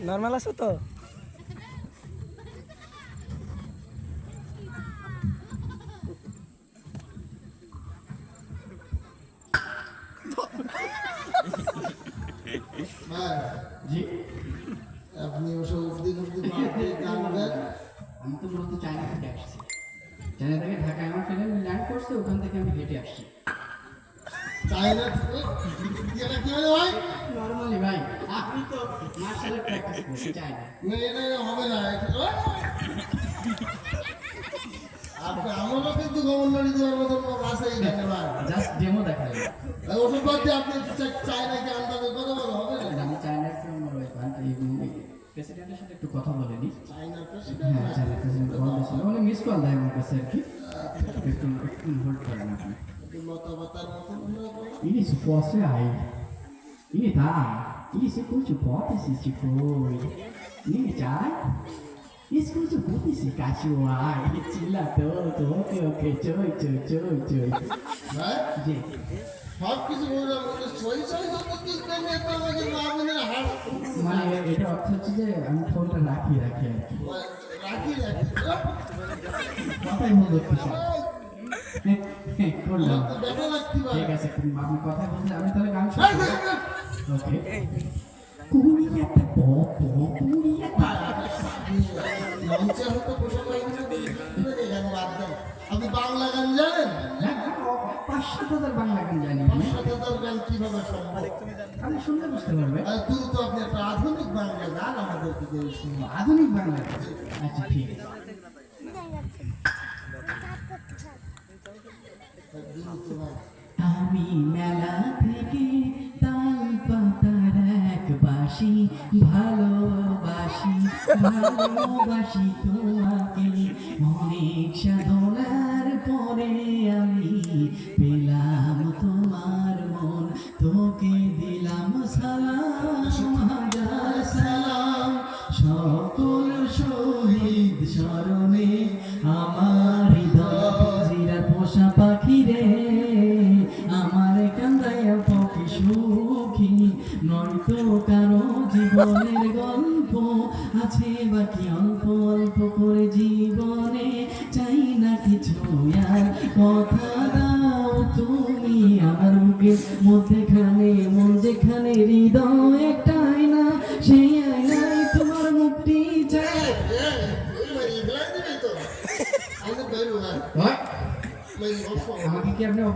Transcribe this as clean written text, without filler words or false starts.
Normal আছো তো? জি আপনি ওসব উর্দি উর্দি গান গান। আমি তো মূলত চায়না থেকে আসছি। চায়না থেকে ঢাকায় আমার ফ্রেন্ড ল্যান্ড করছে, ওখান থেকে আমি হেঁটে আসছি। চায়না থেকে কি হলো ভাই? নরমালি ভাই, আপনি তো মার্শাল আর্ট প্র্যাকটিস করছেন চায়না। না এটা হবে না। আপনি আমারও কিন্তু গভর্নর দেওয়ার মতো আছে এখানে ভাই। জাস্ট ডেমো দেখালেন। ওসব বাদ দিয়ে আপনি চায়নাকে আন্দাজে কথা বলা হবে না। আমি চায়নার প্রেসিডেন্টের সাথে একটু কথা বলে নিই। চায়নার প্রেসিডেন্ট? হ্যাঁ, চায়নার প্রেসিডেন্ট কল দিয়েছিল, উনি মিস কল দেয় আমার কাছে আর কি। একটু হোল্ড করেন আপনি। মতামতার মতো Ele se fosse aí. Ele tá. Ele se curte pop esse tipo. Ele já. Ele se curte pop esse cachorro. Ele tira todo. Ok. Joy. হ্যাঁ জি সব কিছু বললাম সই সই যত কিছু নেই তো আমাকে মামুনের হাত মানে এটা অর্থ হচ্ছে যে আমি ফোনটা রাখি আর কি। রাখি কথাই বলতে চাই। করলাম। দেখো রাখতে পারে। ঠিক আছে, আপনি কথা বলতে আমি তাহলে গান শুনবো। ওকে। কুড়িয়াটা পপ কুড়িয়াটা। মঞ্চে হয়তো পোশাক পাইনি এখানে বাদ দেন। আপনি বাংলা গান জানেন? ৫-৭ বাংলা গান জানি। ৫-৭ গান কিভাবে সম্ভব? আমি শুনতে বুঝতে পারবে। দ্রুত আপনি একটা আধুনিক বাংলা গান আমাদেরকে দিয়ে শুনুন। আধুনিক বাংলা গান? আচ্ছা ঠিক আছে। দ্রুত গান। আমি মেলা থেকে তাল পাতার এক বাসি ভালোবাসি তোমাকে অনেক সাধনার পরে আমি পেলাম তোমার মন, তোকে দিলাম সালাম হাজার সালাম সকল শহীদ স্মরণে আমার হৃদয় জিরার পোষা পাখি রে আমার কান্দায়া পক্ষে সুখী নয়তো কারো জীবনের গল্প আছে বাকি অল্প অল্প করে জীবনে চাই না কিছু আর কথা দাও তুমি আমার বুকের মধ্যেখানে মন যেখানে হৃদয় একটাই না সেই আয়নায় তোমার মুক্তি চাই। এগুলাই দিবি তো? আমি তো বেরো না। আমাকে কি আপনি